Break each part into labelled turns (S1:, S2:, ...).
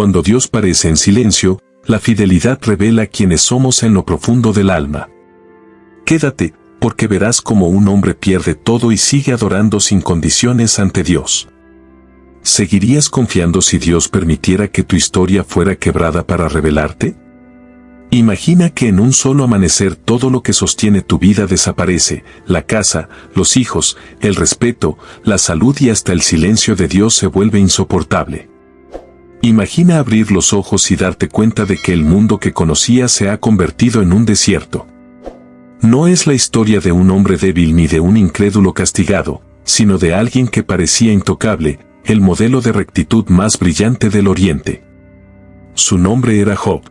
S1: Cuando Dios parece en silencio, la fidelidad revela quiénes somos en lo profundo del alma. Quédate, porque verás cómo un hombre pierde todo y sigue adorando sin condiciones ante Dios. ¿Seguirías confiando si Dios permitiera que tu historia fuera quebrada para revelarte? Imagina que en un solo amanecer todo lo que sostiene tu vida desaparece: la casa, los hijos, el respeto, la salud y hasta el silencio de Dios se vuelve insoportable. Imagina abrir los ojos y darte cuenta de que el mundo que conocías se ha convertido en un desierto. No es la historia de un hombre débil ni de un incrédulo castigado, sino de alguien que parecía intocable, el modelo de rectitud más brillante del Oriente. Su nombre era Job.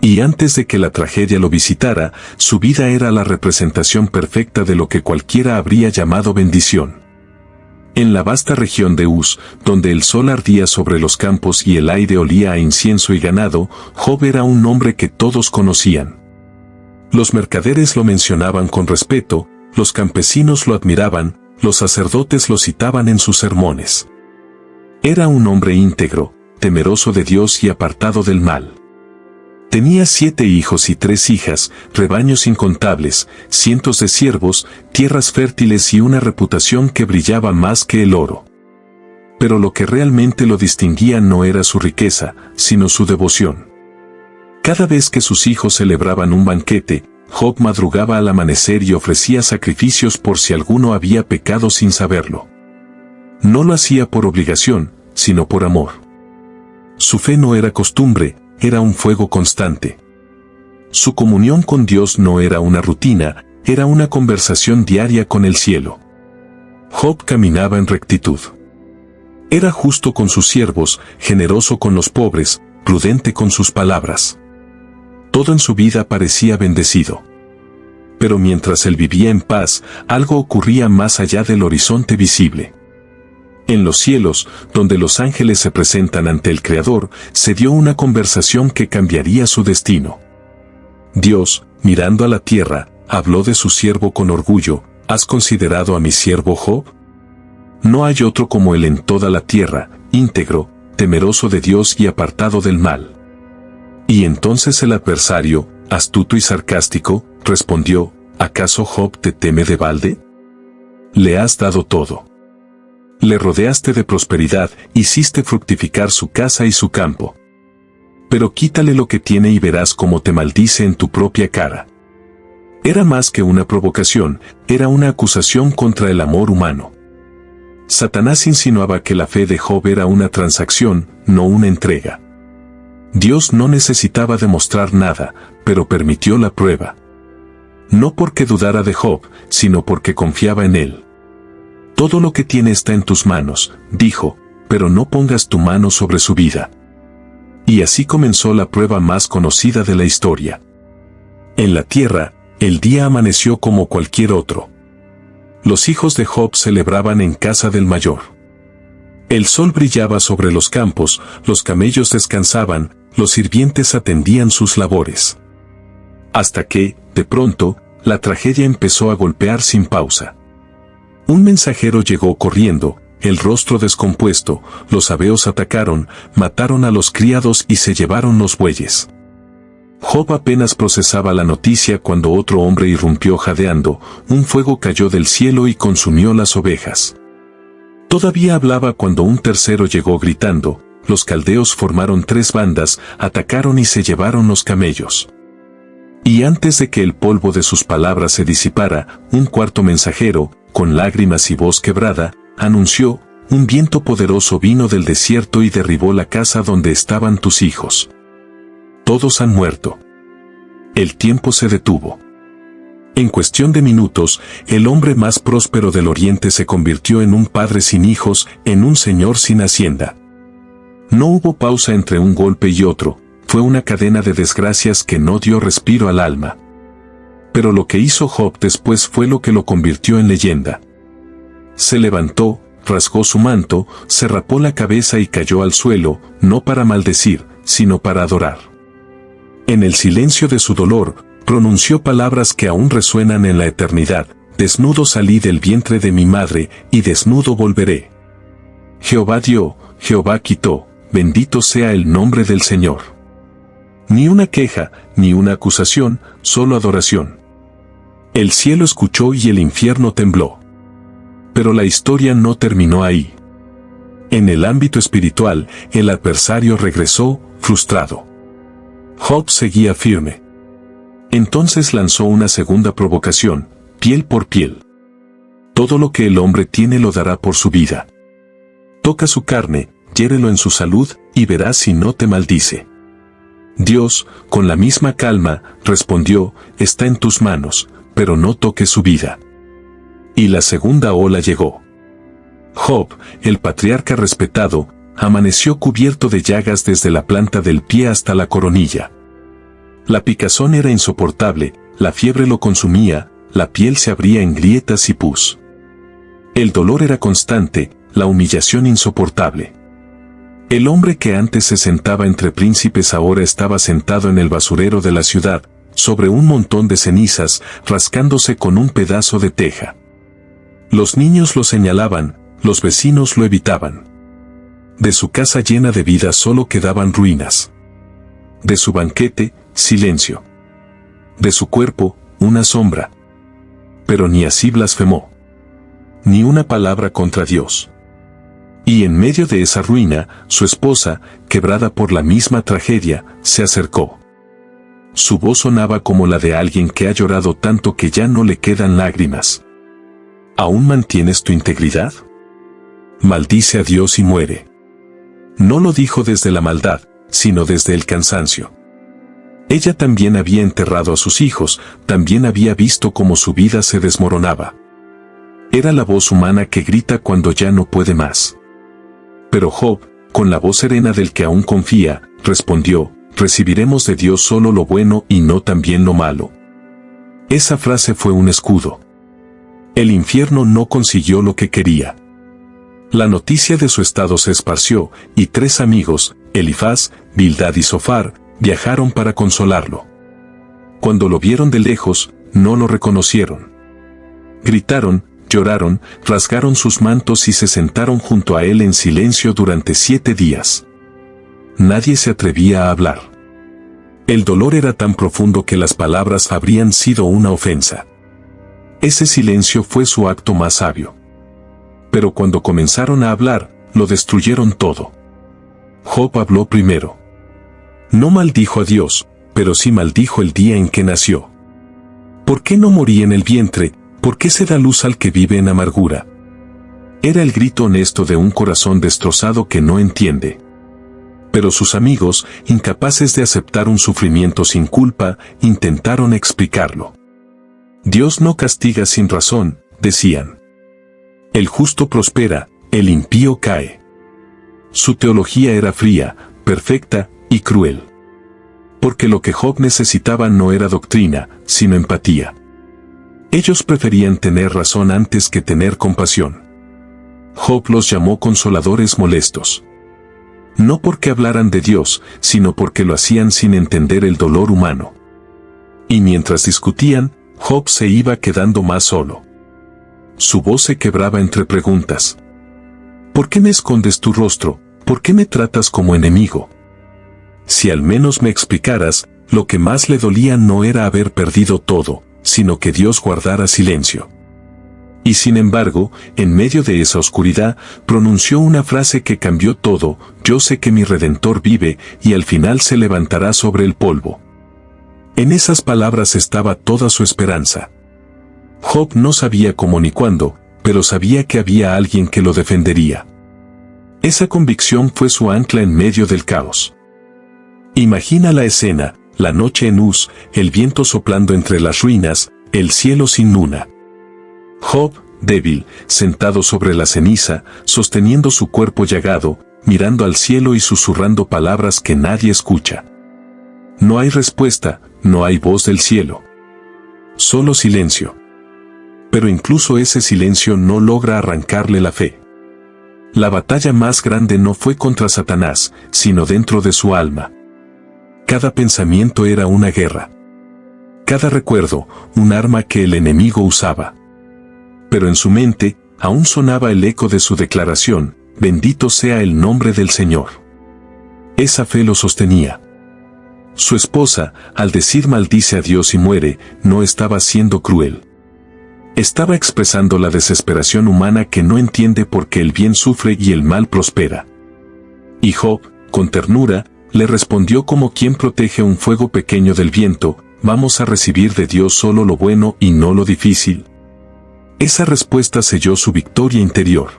S1: Y antes de que la tragedia lo visitara, su vida era la representación perfecta de lo que cualquiera habría llamado bendición. En la vasta región de Uz, donde el sol ardía sobre los campos y el aire olía a incienso y ganado, Job era un hombre que todos conocían. Los mercaderes lo mencionaban con respeto, los campesinos lo admiraban, los sacerdotes lo citaban en sus sermones. Era un hombre íntegro, temeroso de Dios y apartado del mal. Tenía 7 hijos y 3 hijas, rebaños incontables, cientos de siervos, tierras fértiles y una reputación que brillaba más que el oro. Pero lo que realmente lo distinguía no era su riqueza, sino su devoción. Cada vez que sus hijos celebraban un banquete, Job madrugaba al amanecer y ofrecía sacrificios por si alguno había pecado sin saberlo. No lo hacía por obligación, sino por amor. Su fe no era costumbre, era un fuego constante. Su comunión con Dios no era una rutina, era una conversación diaria con el cielo. Job caminaba en rectitud. Era justo con sus siervos, generoso con los pobres, prudente con sus palabras. Todo en su vida parecía bendecido. Pero mientras él vivía en paz, algo ocurría más allá del horizonte visible. En los cielos, donde los ángeles se presentan ante el Creador, se dio una conversación que cambiaría su destino. Dios, mirando a la tierra, habló de su siervo con orgullo: ¿has considerado a mi siervo Job? No hay otro como él en toda la tierra, íntegro, temeroso de Dios y apartado del mal. Y entonces el adversario, astuto y sarcástico, respondió: ¿acaso Job te teme de balde? Le has dado todo. Le rodeaste de prosperidad, hiciste fructificar su casa y su campo. Pero quítale lo que tiene y verás cómo te maldice en tu propia cara. Era más que una provocación, era una acusación contra el amor humano. Satanás insinuaba que la fe de Job era una transacción, no una entrega. Dios no necesitaba demostrar nada, pero permitió la prueba. No porque dudara de Job, sino porque confiaba en él. Todo lo que tiene está en tus manos, dijo, pero no pongas tu mano sobre su vida. Y así comenzó la prueba más conocida de la historia. En la tierra, el día amaneció como cualquier otro. Los hijos de Job celebraban en casa del mayor. El sol brillaba sobre los campos, los camellos descansaban, los sirvientes atendían sus labores. Hasta que, de pronto, la tragedia empezó a golpear sin pausa. Un mensajero llegó corriendo, el rostro descompuesto, los sabeos atacaron, mataron a los criados y se llevaron los bueyes. Job apenas procesaba la noticia cuando otro hombre irrumpió jadeando, un fuego cayó del cielo y consumió las ovejas. Todavía hablaba cuando un tercero llegó gritando: los caldeos formaron 3 bandas, atacaron y se llevaron los camellos. Y antes de que el polvo de sus palabras se disipara, un cuarto mensajero, con lágrimas y voz quebrada, anunció: un viento poderoso vino del desierto y derribó la casa donde estaban tus hijos. Todos han muerto. El tiempo se detuvo. En cuestión de minutos, el hombre más próspero del Oriente se convirtió en un padre sin hijos, en un señor sin hacienda. No hubo pausa entre un golpe y otro, fue una cadena de desgracias que no dio respiro al alma. Pero lo que hizo Job después fue lo que lo convirtió en leyenda. Se levantó, rasgó su manto, se rapó la cabeza y cayó al suelo, no para maldecir, sino para adorar. En el silencio de su dolor, pronunció palabras que aún resuenan en la eternidad: desnudo salí del vientre de mi madre, y desnudo volveré. Jehová dio, Jehová quitó, bendito sea el nombre del Señor. Ni una queja, ni una acusación, solo adoración. El cielo escuchó y el infierno tembló. Pero la historia no terminó ahí. En el ámbito espiritual, el adversario regresó, frustrado. Job seguía firme. Entonces lanzó una segunda provocación, piel por piel. Todo lo que el hombre tiene lo dará por su vida. Toca su carne, hiérelo en su salud, y verás si no te maldice. Dios, con la misma calma, respondió, está en tus manos, pero no toques su vida. Y la segunda ola llegó. Job, el patriarca respetado, amaneció cubierto de llagas desde la planta del pie hasta la coronilla. La picazón era insoportable, la fiebre lo consumía, la piel se abría en grietas y pus. El dolor era constante, la humillación insoportable. El hombre que antes se sentaba entre príncipes ahora estaba sentado en el basurero de la ciudad, sobre un montón de cenizas, rascándose con un pedazo de teja. Los niños lo señalaban, los vecinos lo evitaban. De su casa llena de vida solo quedaban ruinas. De su banquete, silencio. De su cuerpo, una sombra. Pero ni así blasfemó. Ni una palabra contra Dios. Y en medio de esa ruina, su esposa, quebrada por la misma tragedia, se acercó. Su voz sonaba como la de alguien que ha llorado tanto que ya no le quedan lágrimas. ¿Aún mantienes tu integridad? Maldice a Dios y muere. No lo dijo desde la maldad, sino desde el cansancio. Ella también había enterrado a sus hijos, también había visto cómo su vida se desmoronaba. Era la voz humana que grita cuando ya no puede más. Pero Job, con la voz serena del que aún confía, respondió, recibiremos de Dios solo lo bueno y no también lo malo. Esa frase fue un escudo. El infierno no consiguió lo que quería. La noticia de su estado se esparció, y 3 amigos, Elifaz, Bildad y Zofar, viajaron para consolarlo. Cuando lo vieron de lejos, no lo reconocieron. Gritaron, lloraron, rasgaron sus mantos y se sentaron junto a él en silencio durante 7 días. Nadie se atrevía a hablar. El dolor era tan profundo que las palabras habrían sido una ofensa. Ese silencio fue su acto más sabio. Pero cuando comenzaron a hablar, lo destruyeron todo. Job habló primero. No maldijo a Dios, pero sí maldijo el día en que nació. ¿Por qué no morí en el vientre? ¿Por qué se da luz al que vive en amargura? Era el grito honesto de un corazón destrozado que no entiende. Pero sus amigos, incapaces de aceptar un sufrimiento sin culpa, intentaron explicarlo. Dios no castiga sin razón, decían. El justo prospera, el impío cae. Su teología era fría, perfecta y cruel. Porque lo que Job necesitaba no era doctrina, sino empatía. Ellos preferían tener razón antes que tener compasión. Job los llamó consoladores molestos. No porque hablaran de Dios, sino porque lo hacían sin entender el dolor humano. Y mientras discutían, Job se iba quedando más solo. Su voz se quebraba entre preguntas. ¿Por qué me escondes tu rostro? ¿Por qué me tratas como enemigo? Si al menos me explicaras, lo que más le dolía no era haber perdido todo, sino que Dios guardara silencio. Y sin embargo, en medio de esa oscuridad, pronunció una frase que cambió todo: yo sé que mi Redentor vive, y al final se levantará sobre el polvo. En esas palabras estaba toda su esperanza. Job no sabía cómo ni cuándo, pero sabía que había alguien que lo defendería. Esa convicción fue su ancla en medio del caos. Imagina la escena: la noche en Uz, el viento soplando entre las ruinas, el cielo sin luna. Job, débil, sentado sobre la ceniza, sosteniendo su cuerpo llagado, mirando al cielo y susurrando palabras que nadie escucha. No hay respuesta, no hay voz del cielo. Solo silencio. Pero incluso ese silencio no logra arrancarle la fe. La batalla más grande no fue contra Satanás, sino dentro de su alma. Cada pensamiento era una guerra. Cada recuerdo, un arma que el enemigo usaba. Pero en su mente, aún sonaba el eco de su declaración: bendito sea el nombre del Señor. Esa fe lo sostenía. Su esposa, al decir maldice a Dios y muere, no estaba siendo cruel. Estaba expresando la desesperación humana que no entiende por qué el bien sufre y el mal prospera. Y Job, con ternura, le respondió como quien protege un fuego pequeño del viento: vamos a recibir de Dios solo lo bueno y no lo difícil. Esa respuesta selló su victoria interior.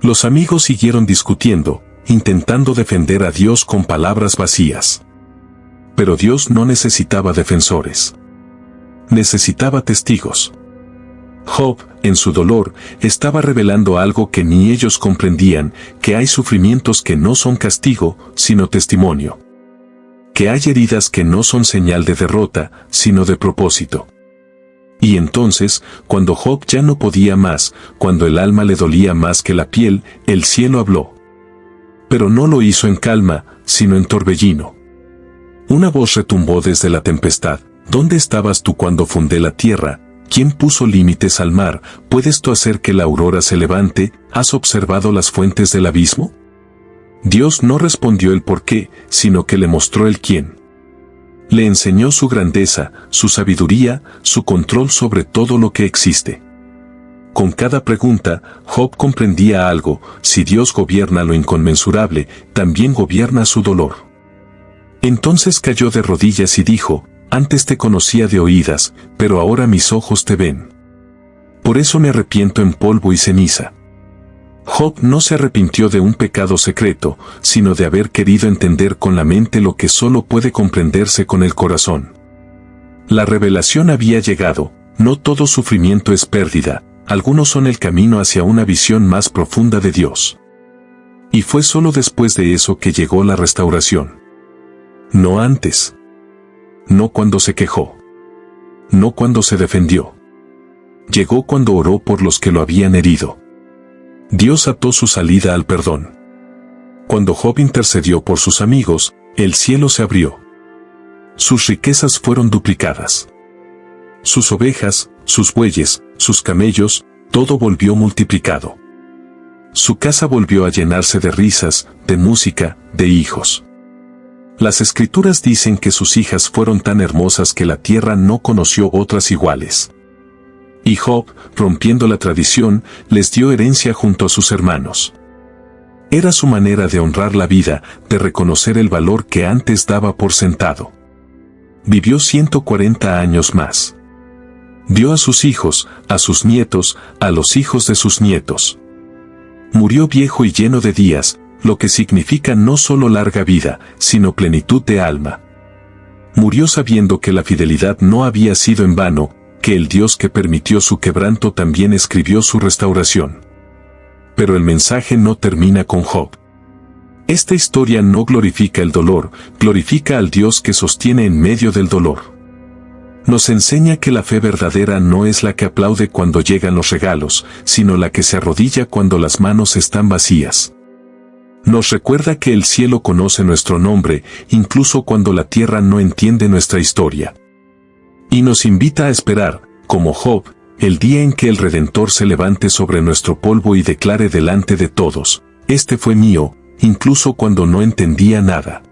S1: Los amigos siguieron discutiendo, intentando defender a Dios con palabras vacías. Pero Dios no necesitaba defensores. Necesitaba testigos. Job, en su dolor, estaba revelando algo que ni ellos comprendían: que hay sufrimientos que no son castigo, sino testimonio. Que hay heridas que no son señal de derrota, sino de propósito. Y entonces, cuando Job ya no podía más, cuando el alma le dolía más que la piel, el cielo habló. Pero no lo hizo en calma, sino en torbellino. Una voz retumbó desde la tempestad: ¿dónde estabas tú cuando fundé la tierra? ¿Quién puso límites al mar? ¿Puedes tú hacer que la aurora se levante? ¿Has observado las fuentes del abismo? Dios no respondió el por qué, sino que le mostró el quién. Le enseñó su grandeza, su sabiduría, su control sobre todo lo que existe. Con cada pregunta, Job comprendía algo: si Dios gobierna lo inconmensurable, también gobierna su dolor. Entonces cayó de rodillas y dijo: antes te conocía de oídas, pero ahora mis ojos te ven. Por eso me arrepiento en polvo y ceniza. Job no se arrepintió de un pecado secreto, sino de haber querido entender con la mente lo que solo puede comprenderse con el corazón. La revelación había llegado: no todo sufrimiento es pérdida, algunos son el camino hacia una visión más profunda de Dios. Y fue solo después de eso que llegó la restauración. No antes. No cuando se quejó. No cuando se defendió. Llegó cuando oró por los que lo habían herido. Dios ató su salida al perdón. Cuando Job intercedió por sus amigos, el cielo se abrió. Sus riquezas fueron duplicadas. Sus ovejas, sus bueyes, sus camellos, todo volvió multiplicado. Su casa volvió a llenarse de risas, de música, de hijos. Las escrituras dicen que sus hijas fueron tan hermosas que la tierra no conoció otras iguales. Y Job, rompiendo la tradición, les dio herencia junto a sus hermanos. Era su manera de honrar la vida, de reconocer el valor que antes daba por sentado. Vivió 140 años más. Dio a sus hijos, a sus nietos, a los hijos de sus nietos. Murió viejo y lleno de días, lo que significa no solo larga vida, sino plenitud de alma. Murió sabiendo que la fidelidad no había sido en vano, que el Dios que permitió su quebranto también escribió su restauración. Pero el mensaje no termina con Job. Esta historia no glorifica el dolor, glorifica al Dios que sostiene en medio del dolor. Nos enseña que la fe verdadera no es la que aplaude cuando llegan los regalos, sino la que se arrodilla cuando las manos están vacías. Nos recuerda que el cielo conoce nuestro nombre, incluso cuando la tierra no entiende nuestra historia. Y nos invita a esperar, como Job, el día en que el Redentor se levante sobre nuestro polvo y declare delante de todos: este fue mío, incluso cuando no entendía nada.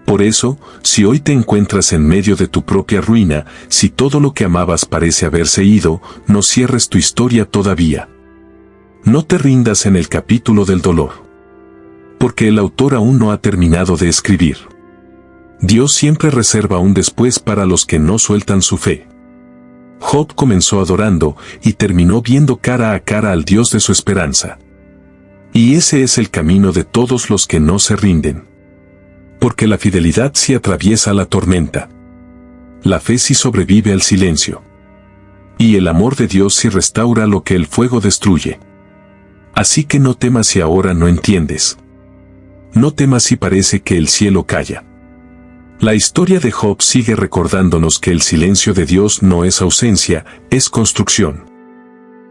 S1: Por eso, si hoy te encuentras en medio de tu propia ruina, si todo lo que amabas parece haberse ido, no cierres tu historia todavía. No te rindas en el capítulo del dolor. Porque el autor aún no ha terminado de escribir. Dios siempre reserva un después para los que no sueltan su fe. Job comenzó adorando y terminó viendo cara a cara al Dios de su esperanza. Y ese es el camino de todos los que no se rinden. Porque la fidelidad sí atraviesa la tormenta. La fe sí sobrevive al silencio. Y el amor de Dios sí restaura lo que el fuego destruye. Así que no temas si ahora no entiendes. No temas si parece que el cielo calla. La historia de Job sigue recordándonos que el silencio de Dios no es ausencia, es construcción.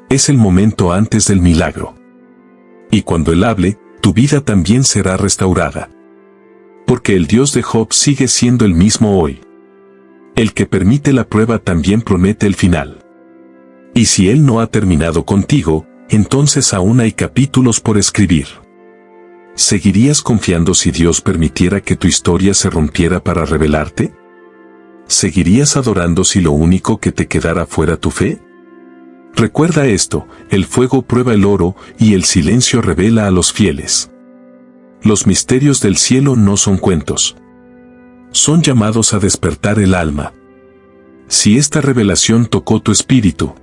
S1: Es el momento antes del milagro. Y cuando Él hable, tu vida también será restaurada. Porque el Dios de Job sigue siendo el mismo hoy. El que permite la prueba también promete el final. Y si Él no ha terminado contigo, entonces aún hay capítulos por escribir. ¿Seguirías confiando si Dios permitiera que tu historia se rompiera para revelarte? ¿Seguirías adorando si lo único que te quedara fuera tu fe? Recuerda esto, el fuego prueba el oro y el silencio revela a los fieles. Los misterios del cielo no son cuentos. Son llamados a despertar el alma. Si esta revelación tocó tu espíritu,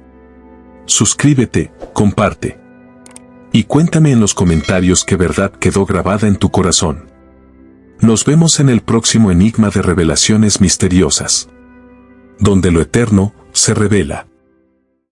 S1: suscríbete, comparte. Y cuéntame en los comentarios qué verdad quedó grabada en tu corazón. Nos vemos en el próximo enigma de revelaciones misteriosas, donde lo eterno se revela.